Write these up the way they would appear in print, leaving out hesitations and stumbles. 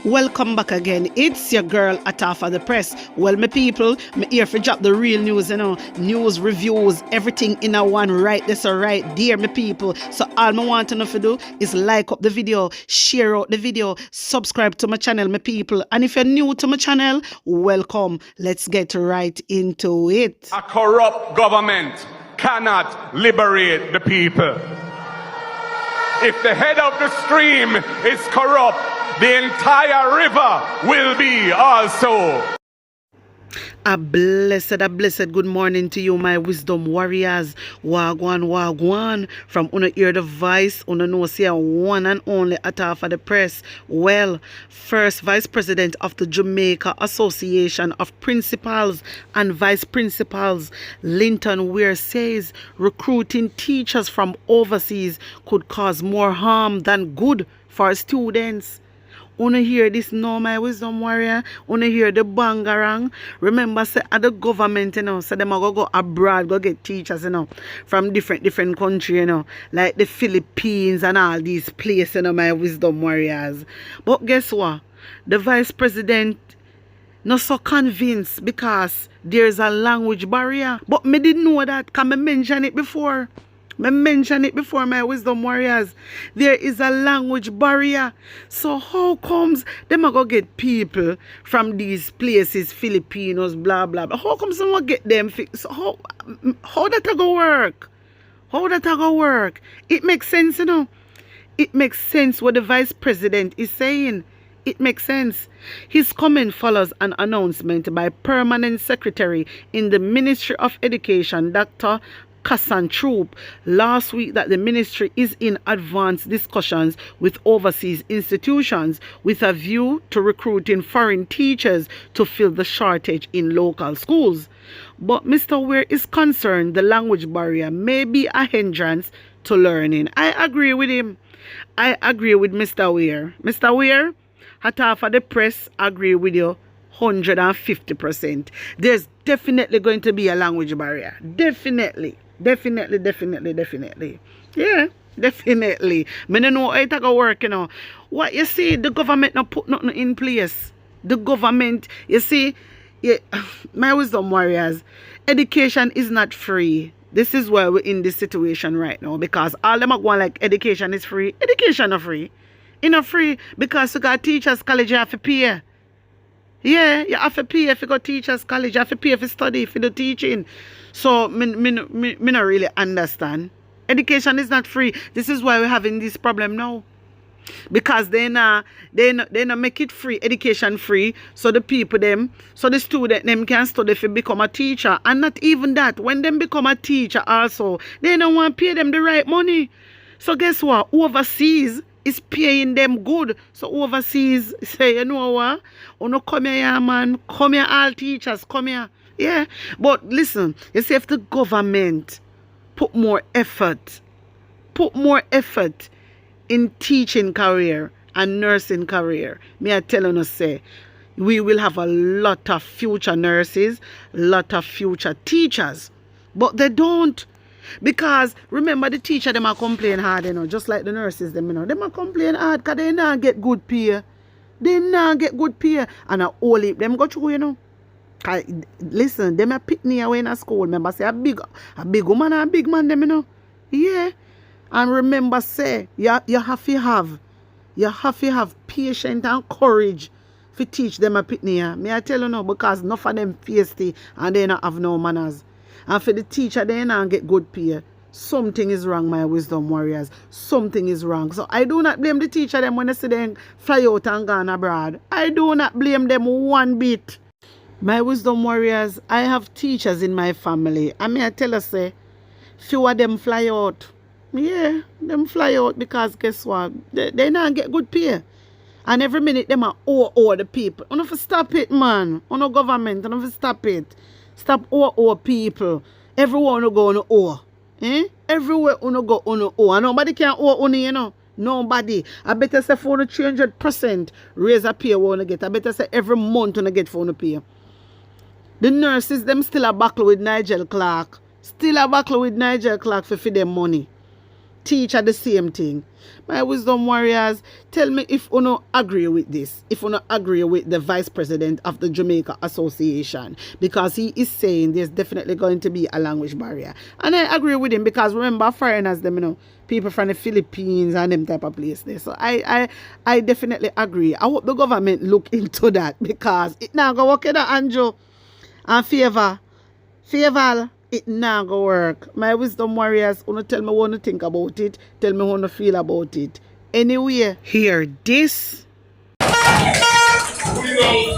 Welcome back again. It's your girl Atafa the Press. Well, my people, me here for drop the real news, news, reviews, everything in a one right this or right there, my people. So all I want to know to do is like up the video, share out the video, subscribe to my channel, my people. And if you're new to my channel, welcome. Let's get right into it. A corrupt government cannot liberate the people. If the head of the stream is corrupt, the entire river will be also. A blessed good morning to you, my wisdom warriors. Wagwan. From una hear the voice, una know say one and only Atafa the Press. Well, first Vice President of the Jamaica Association of Principals and Vice Principals, Linton Weir, says recruiting teachers from overseas could cause more harm than good for students. Una hear this now, my wisdom warrior. Una hear the bangarang. Remember, say at the government, so them are go abroad, go get teachers, from different country, like the Philippines and all these places, my wisdom warriors. But guess what? The vice president not so convinced because there's a language barrier. But me didn't know that. Can I mention it before? I mentioned it before, my wisdom warriors. There is a language barrier. So how comes them are going to get people from these places, Filipinos, blah, blah, blah. How comes someone get them? So how that go work? How that go work? It makes sense, It makes sense what the vice president is saying. It makes sense. His comment follows an announcement by Permanent Secretary in the Ministry of Education, Dr. Kassan Troop, last week that the ministry is in advanced discussions with overseas institutions with a view to recruiting foreign teachers to fill the shortage in local schools. But Mr. Weir is concerned the language barrier may be a hindrance to learning. I agree with him. I agree with Mr. Weir. Mr. Weir, Atafa the Press agree with you 150%. There's definitely going to be a language barrier. Definitely. Yeah, definitely. Me no know how it go work, What you see, the government not put nothing in place. The government, you see, my wisdom warriors, education is not free. This is why we're in this situation right now, because all them are going like education is free. Education not free. It's not free because you got teachers college, you have to pay. Yeah, you have to pay if you go teachers college, you have to pay if you study, if you do teaching. So, me not really understand. Education is not free. This is why we're having this problem now. Because they not make it free, education free, so the people so the student them can study if they become a teacher. And not even that, when them become a teacher also, they don't want to pay them the right money. So guess what? Overseas is paying them good. So overseas say, you know what? Oh no, come here, man. Come here, all teachers, come here. Yeah. But listen, you see, if the government put more effort in teaching career and nursing career, me I tell you, say, we will have a lot of future nurses, lot of future teachers. But they don't. Because remember, the teacher them are complain hard, just like the nurses them, them are complain hard because they not get good pay. They not get good pay. And all it them go through, Listen, them a pick me away in a school. Remember, say a big woman and a big man them, Yeah. And remember, say, you have to have patience and courage to teach them a pick me. Me I tell you now, because enough of them feisty and they not have no manners. And for the teacher, they not get good pay. Something is wrong, my wisdom warriors. Something is wrong. So I do not blame the teacher them when they see them fly out and gone abroad. I do not blame them one bit. My wisdom warriors, I have teachers in my family. I mean, I tell you, say, few of them fly out. Yeah, them fly out because guess what? They not get good pay. And every minute them are owe the people. You have to stop it, man. You know, government, you have to stop it. Stop owe people. Everyone will go on owe. Everywhere you go on owe. And nobody can owe on, Nobody. I better say for 300% raise a pay we get. I better say every month you get for pay. The nurses, them still a battle with Nigel Clark. Still a battle with Nigel Clark for them money. teach at the same thing. My wisdom warriors, tell me if you don't agree with this, if you don't agree with the vice president of the Jamaica Association, because he is saying there's definitely going to be a language barrier. And I agree with him because remember foreigners, them, people from the Philippines and them type of place there. So I definitely agree. I hope the government look into that because it now go work in Andrew and favor, it now go work. My wisdom warriors, wanna tell me what you think about it. Tell me what you feel about it. Anyway, hear this. Without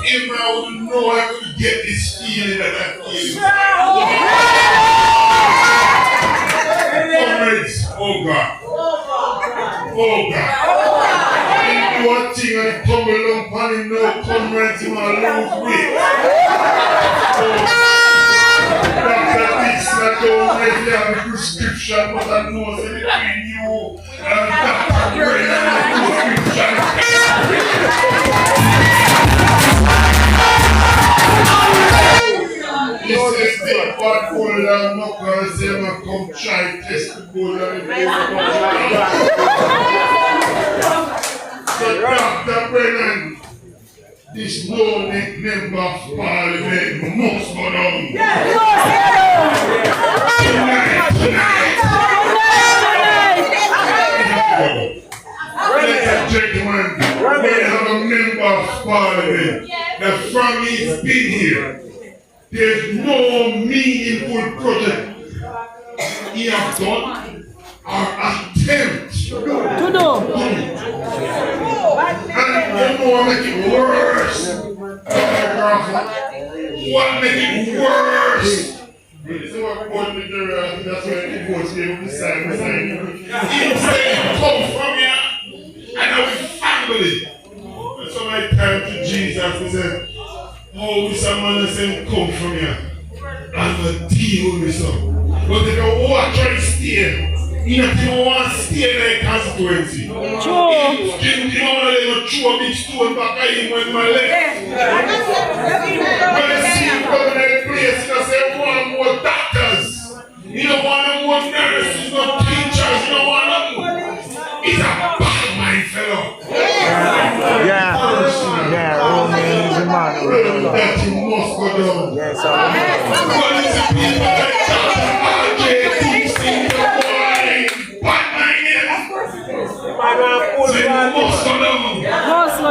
him, I wouldn't know I could get this feeling that I feel. Comrades, oh God. Oh God. He do one thing and come along upon him now, comrades, him alone with. Dr. Dixon, I don't already have a prescription, but I know that between you and Dr. Brennan and the prescription. He says, take bad gold and knock and say, I'm come try test the gold and so Dr. Brennan, this no-neck member of parliament must go down. Ladies and gentlemen, we have a member of parliament that from he's been here, there's no meaningful project he has done or attempt to do. And what make it worse? What make it worse? This is what God did there, that's why he goes here with the sign. He said, come from here, and I will family. And so I turned to Jesus and said, oh, this man said, come from here. I'm going to deal with this. But if you want to try to stay, you don't want to stay in the constituency. You don't want to throw a big stone back at him when my left. When you see him coming in the place, you say, want more doctors. You don't want more nurses, no teachers, you don't want nothing. He's a bad mind fellow. Romain is a man. That you must go down. Yes, sir. What is the people that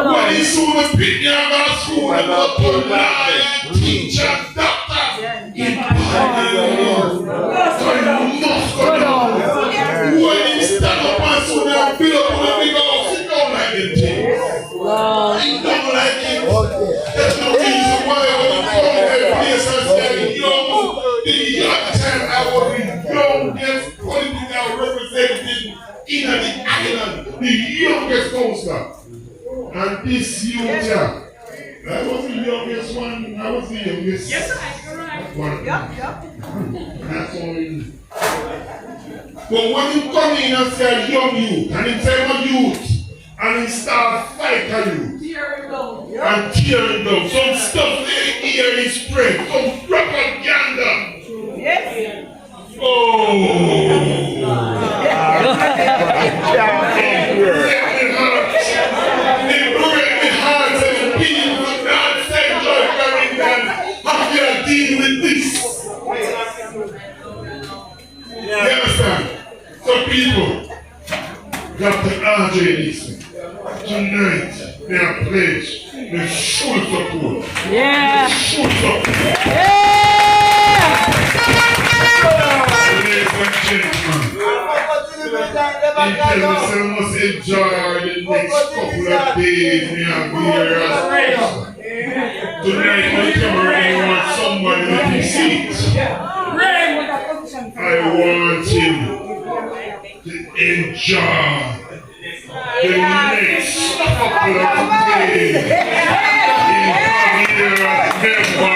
when he saw the picture of school and the lawyer, teacher, doctor, in Parliament, so he must go down. When he stand up and saw them build up on the big house, he don't like it. He don't like it. There's no reason why when he come to that place and say, the young time I was the youngest political representative in the island, the youngest councillor. And this youth here, I was the youngest one, I was the youngest. Yes, one. That's only. But when you come in and say a young youth, and he say a youth, and he start fighting you, and tearing down, some stuff they hear is spread, some propaganda. Yes. Oh. With this. You understand? So people, Dr. R.J. Nixon, tonight they are pledged, they should support. Yeah. They should support. Yeah. Ladies and gentlemen, we must enjoy the next couple of days we have here as tonight, when Cameron wants somebody with his seat, I want him to enjoy the next couple of days in here as member.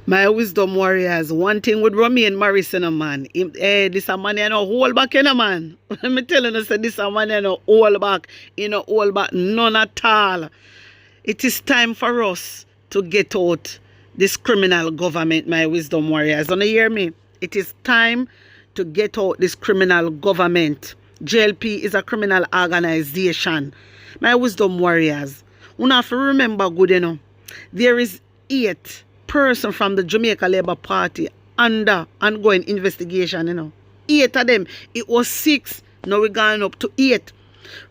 My wisdom warriors, one thing with Romain Morrison, man. This a man, you know, hold back, you know, man. Let me tell you, say this a man, you know, hold back, none at all. It is time for us to get out this criminal government, my wisdom warriors. Don't you hear me? It is time to get out this criminal government. JLP is a criminal organization. My wisdom warriors, you have to remember good, you know. There is 8 persons from the Jamaica Labour Party under ongoing investigation, you know. 8 of them. It was 6. Now we're going up to 8.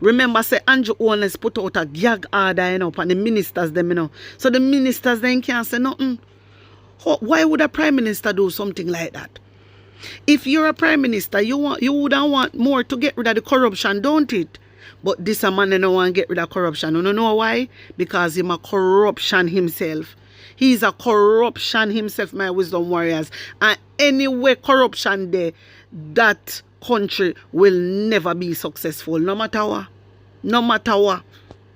Remember, say Andrew Owens put out a gag order, you know, and the ministers them, you know. So the ministers then can't say nothing. Why would a prime minister do something like that? If you're a prime minister, you wouldn't want more to get rid of the corruption, don't it? But this a man don't want to get rid of corruption. You know why? Because he's a corruption himself. He's a corruption himself, my wisdom warriors. And anyway corruption there, that country will never be successful, no matter what. No matter what.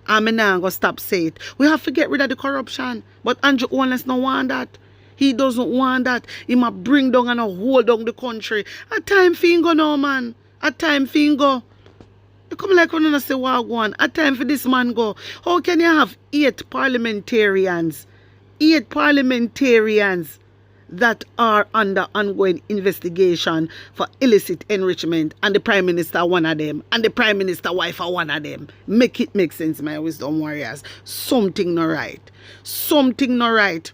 I'm not going to stop saying it. We have to get rid of the corruption. But Andrew Owens don't want that. He doesn't want that. He must bring down and hold down the country. A time for him go now, man. A time for him go. You come like when you say what one. A time for this man go. How can you have 8 parliamentarians? 8 parliamentarians that are under ongoing investigation for illicit enrichment, and the Prime Minister one of them, and the Prime Minister wife are one of them. Make it make sense, my wisdom warriors. Something not right. Something not right.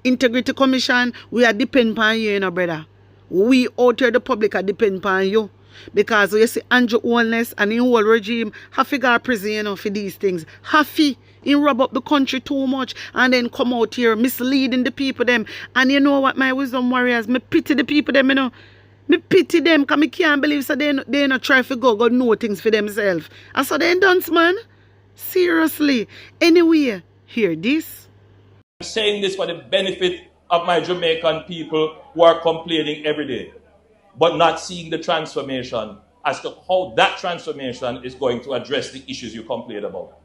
Integrity Commission, we are depend upon you, you know, brother. We out here, the public, are depend upon you. Because you see Andrew Owens and the whole regime have to go to prison, you know, for these things. Have to rob up the country too much and then come out here misleading the people them. And you know what, my wisdom warriors, me pity the people them, you know. Me pity them because me can't believe so they not try to go know things for themselves. And so they dance, man. Seriously. Anyway, hear this. I'm saying this for the benefit of my Jamaican people who are complaining every day, but not seeing the transformation as to how that transformation is going to address the issues you complain about.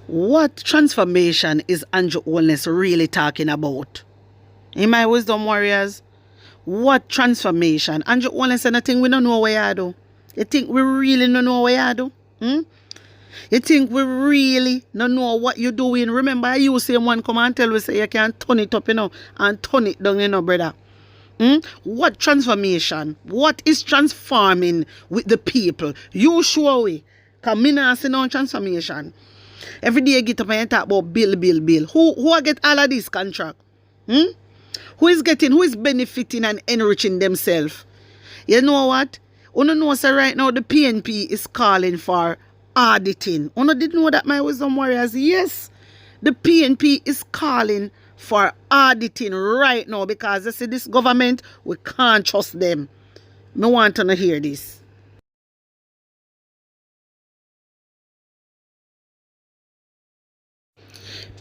What transformation is Andrew Owens really talking about? In my wisdom warriors, what transformation? Andrew Owens said nothing we don't know what you do. You think we really don't know what you do? You think we really don't know what you're doing? Remember, you say one come and tell we say you can turn it up, you know, and turn it down, you know, brother. What transformation? What is transforming with the people? You show we. Because me not see no transformation. Every day you get up and you talk about bill. Who get all of this contract? Who is benefiting and enriching themselves? You know what? You know, so right now the PNP is calling for auditing. You didn't know that, my wisdom warriors? Yes. The PNP is calling for auditing right now because they see this government, we can't trust them. I want to hear this.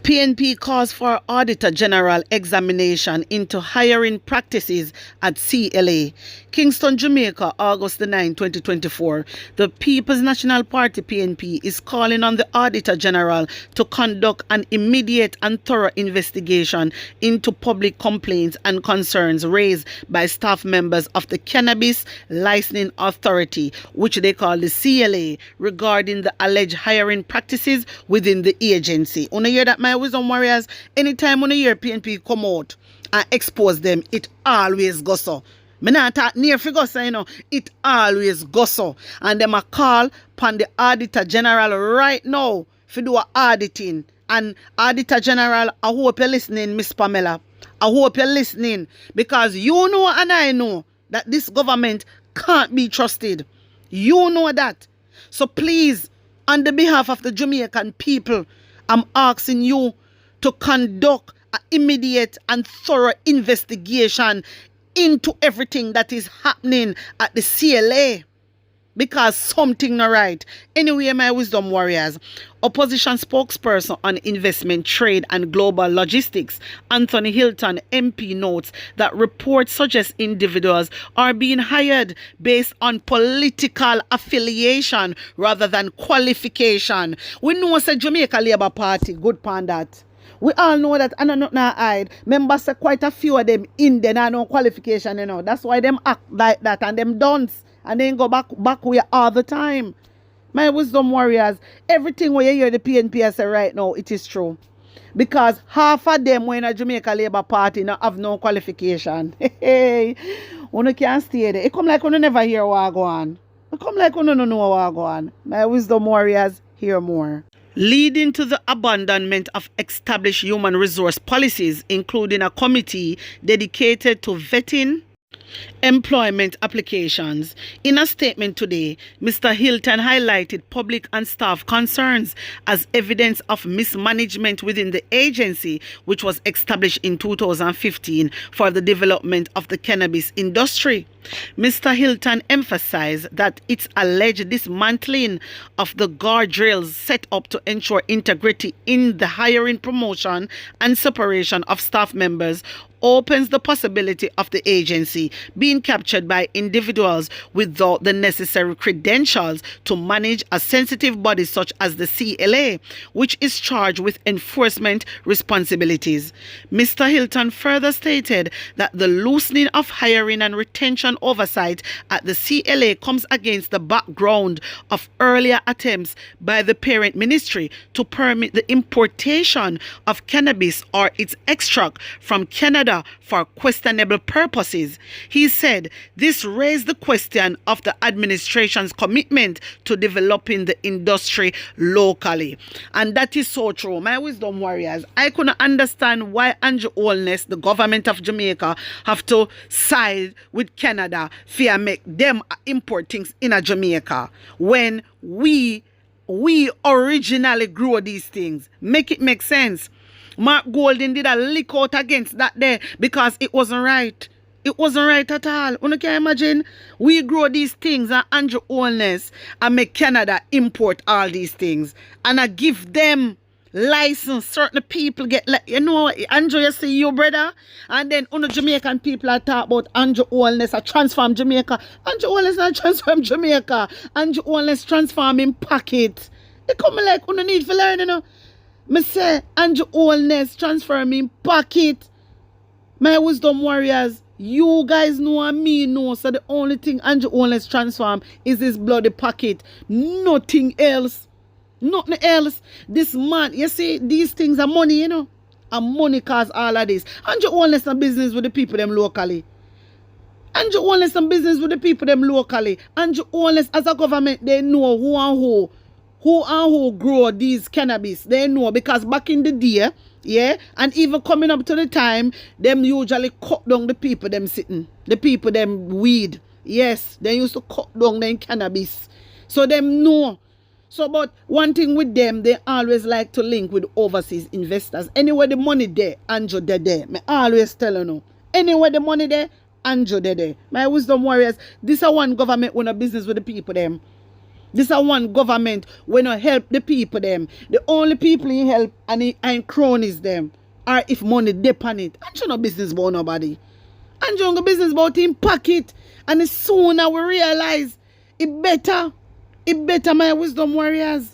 PNP calls for Auditor General examination into hiring practices at CLA. Kingston, Jamaica, August 9, 2024. The People's National Party, PNP, is calling on the Auditor General to conduct an immediate and thorough investigation into public complaints and concerns raised by staff members of the Cannabis Licensing Authority, which they call the CLA, regarding the alleged hiring practices within the agency. You hear that, my wisdom warriors? Anytime when you hear PNP come out and expose them, it always goes so. Me not talk near figure, so you know, it always goes so. And them a call upon the Auditor General right now to do a auditing. And Auditor General, I hope you're listening, Miss Pamela. I hope you're listening, because you know and I know that this government can't be trusted. You know that. So please, on the behalf of the Jamaican people, I'm asking you to conduct an immediate and thorough investigation into everything that is happening at the CLA, because something not right. Anyway, my wisdom warriors, opposition spokesperson on investment, trade and global logistics, Anthony Hilton, MP, notes that reports suggest individuals are being hired based on political affiliation rather than qualification. We know it's a Jamaica Labour Party, good pan that. We all know that, and I'm not hide. Members say quite a few of them in there and no qualification, you know. That's why them act like that and them don't. And then go back way all the time. My wisdom warriors, everything what you hear the PNP say right now, it is true. Because half of them when a Jamaica Labour Party not have no qualification. Hey, you can't stay there. It come like you never hear what go on. It come like you no know what go on. My wisdom warriors, hear more. Leading to the abandonment of established human resource policies, including a committee dedicated to vetting employment applications. In a statement today, Mr. Hilton highlighted public and staff concerns as evidence of mismanagement within the agency, which was established in 2015 for the development of the cannabis industry. Mr. Hilton emphasized that its alleged dismantling of the guardrails set up to ensure integrity in the hiring, promotion, and separation of staff members opens the possibility of the agency being captured by individuals without the necessary credentials to manage a sensitive body such as the CLA, which is charged with enforcement responsibilities. Mr. Hilton further stated that the loosening of hiring and retention oversight at the CLA comes against the background of earlier attempts by the parent ministry to permit the importation of cannabis or its extract from Canada for questionable purposes. He said this raised the question of the administration's commitment to developing the industry locally. And that is so true. My wisdom warriors, I couldn't understand why Andrew Holness, the government of Jamaica, have to side with Canada for make them import things in a Jamaica when we originally grow these things. Make it make sense. Mark Golden did a lick out against that there because it wasn't right. It wasn't right at all. You can imagine we grow these things and Andrew Holness and make Canada import all these things and I give them license. Certain people get like, you know, Andrew, you see you brother, and then Jamaican people are talk about Andrew Holness a transform Jamaica. Andrew Holness not transform Jamaica. Andrew Holness transform in pocket. It come like you need to learn, you know. Me say Andrew Holness transform in pocket. My wisdom warriors, you guys know and me know, so the only thing Andrew Holness transform is his bloody pocket. Nothing else. Nothing else. This man, you see, these things are money, you know. And money cause all of this. Andrew Holness and business with the people them locally. Andrew Holness and business with the people them locally. Andrew Holness as a government, they know who and who grow these cannabis. They know because back in the day, yeah, and even coming up to the time, them usually cut down the people them sitting. The people them weed. Yes, they used to cut down them cannabis. So them know. So, but one thing with them, they always like to link with overseas investors. Anywhere the money there, Andrew there. Me always tell you no. Anywhere the money there, Andrew there. My wisdom warriors, this is one government when a business with the people them. This is one government when I help the people them. The only people he help and cronies them are if money dip on it. Andrew no business about nobody. Andrew no business about him pocket. And the sooner we realize it better, my wisdom warriors.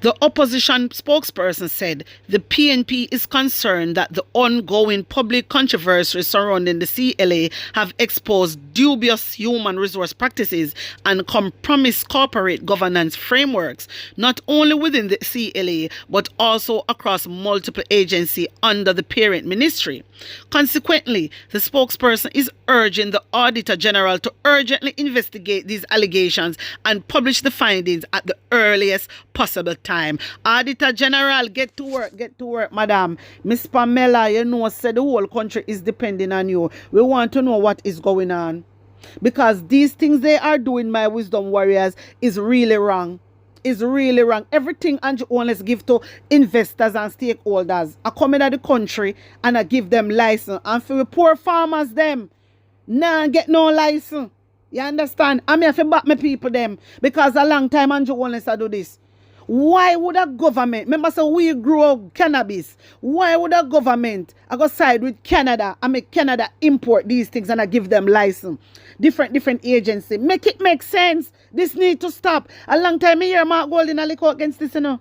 The opposition spokesperson said the PNP is concerned that the ongoing public controversy surrounding the CLA have exposed dubious human resource practices and compromised corporate governance frameworks, not only within the CLA, but also across multiple agencies under the parent ministry. Consequently, the spokesperson is urging the Auditor General to urgently investigate these allegations and publish the findings at the earliest possible time. Auditor General, get to work, madam. Miss Pamela, you know, said the whole country is depending on you. We want to know what is going on. Because these things they are doing, my wisdom warriors, is really wrong. Is really wrong. Everything Andrew Holness give to investors and stakeholders. I come in the country and I give them license. And for the poor farmers, them, nah get no license. You understand? I have to back my people them. Because a long time Andrew Holness I do this. Why would a government, remember so we grow cannabis, why would a government I go side with Canada and make Canada import these things and I give them license? Different agency. Make it make sense. This need to stop. A long time I hear Mark Golden a lick out against this, you know.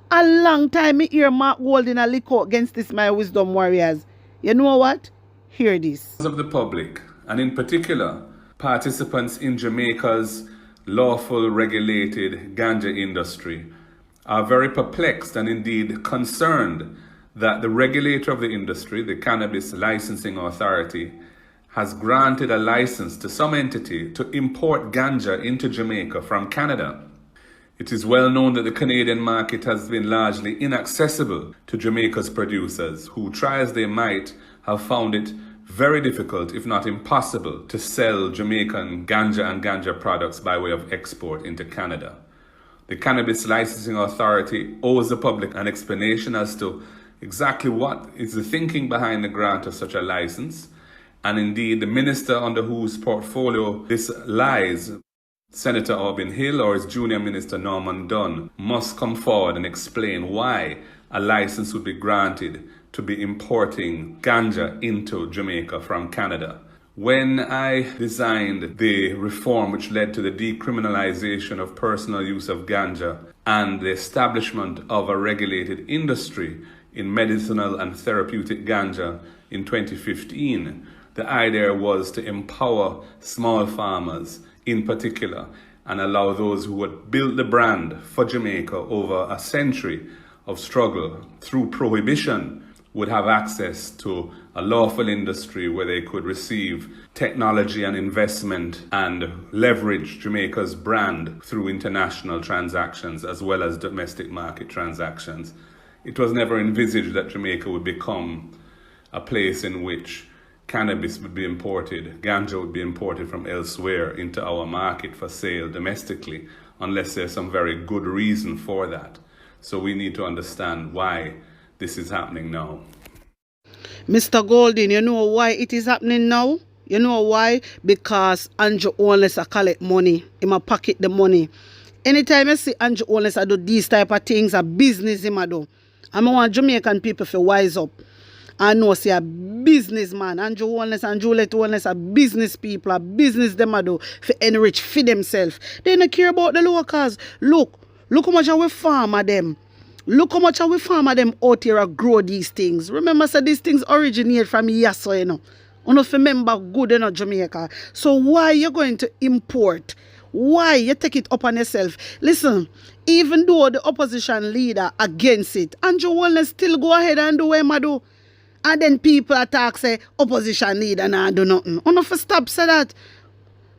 A long time I hear Mark Golden a lick out against this, my wisdom warriors. You know what? Hear this. Of the public, and in particular, participants in Jamaica's lawful regulated ganja industry are very perplexed and indeed concerned that the regulator of the industry, the Cannabis Licensing Authority, has granted a license to some entity to import ganja into Jamaica from Canada. It is well known that the Canadian market has been largely inaccessible to Jamaica's producers, who, try as they might, have found it very difficult, if not impossible, to sell Jamaican ganja and ganja products by way of export into Canada. The Cannabis Licensing Authority owes the public an explanation as to exactly what is the thinking behind the grant of such a license, and indeed the minister under whose portfolio this lies, Senator Aubin Hill, or his junior minister Norman Dunn, must come forward and explain why a license would be granted to be importing ganja into Jamaica from Canada. When I designed the reform which led to the decriminalization of personal use of ganja and the establishment of a regulated industry in medicinal and therapeutic ganja in 2015, the idea was to empower small farmers in particular and allow those who had built the brand for Jamaica over a century of struggle through prohibition would have access to a lawful industry where they could receive technology and investment and leverage Jamaica's brand through international transactions as well as domestic market transactions. It was never envisaged that Jamaica would become a place in which cannabis would be imported, ganja would be imported from elsewhere into our market for sale domestically, unless there's some very good reason for that. So we need to understand why this is happening now. Mr. Golden, you know why it is happening now? You know why? Because Andrew Ownless collect money. He ma pocket the money. Anytime I see Andrew Ownless do these type of things, a business him do. I want Jamaican people to wise up. I know say a businessman, Andrew Ownless and Juliet Ownless are business people, a business them do for enrich for themselves. They don't care about the locals. Look how much we farmer them. Look how much we farmer them out here grow these things. Remember, say these things originate from Yasso, you know. You know, remember good in Jamaica. So why you going to import? Why you take it upon yourself? Listen, even though the opposition leader against it, Andrew Ownless still go ahead and do what he do. And then people attack say opposition leader and do nothing. You know, for stop say that.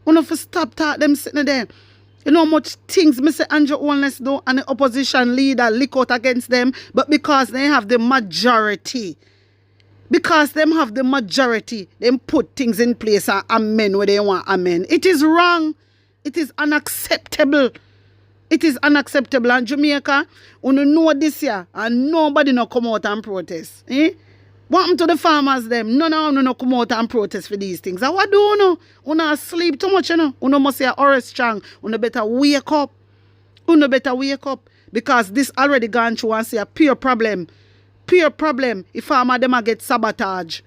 You know, for stop talk them sitting there. You know how much things Mr. Andrew Ownless do and the opposition leader lick out against them, but because they have the majority, them put things in place and amen where they want amen. It is wrong. It is unacceptable. It is unacceptable. And Jamaica, you know this year, and nobody no come out and protest. What happened to the farmers them? None of them no come out and protest for these things. And what do you know? You not sleep too much, you know. You must say or strong. You better wake up. Because this already gone through and say a pure problem. If farmer them a get sabotage.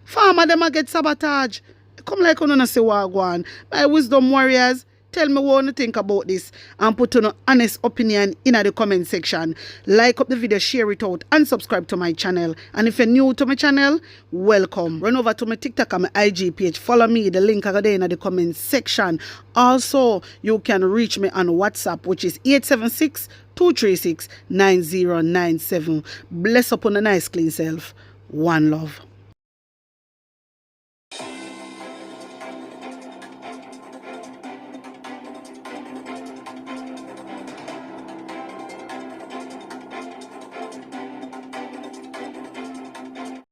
Come like you know say what go on. My wisdom warriors, tell me what you think about this and put an honest opinion in the comment section. Like up the video, share it out and subscribe to my channel. And if you're new to my channel, welcome. Run over to my TikTok and my IG page. Follow me. The link are there in the comment section. Also, you can reach me on WhatsApp, which is 876-236-9097. Bless upon a nice clean self. One love.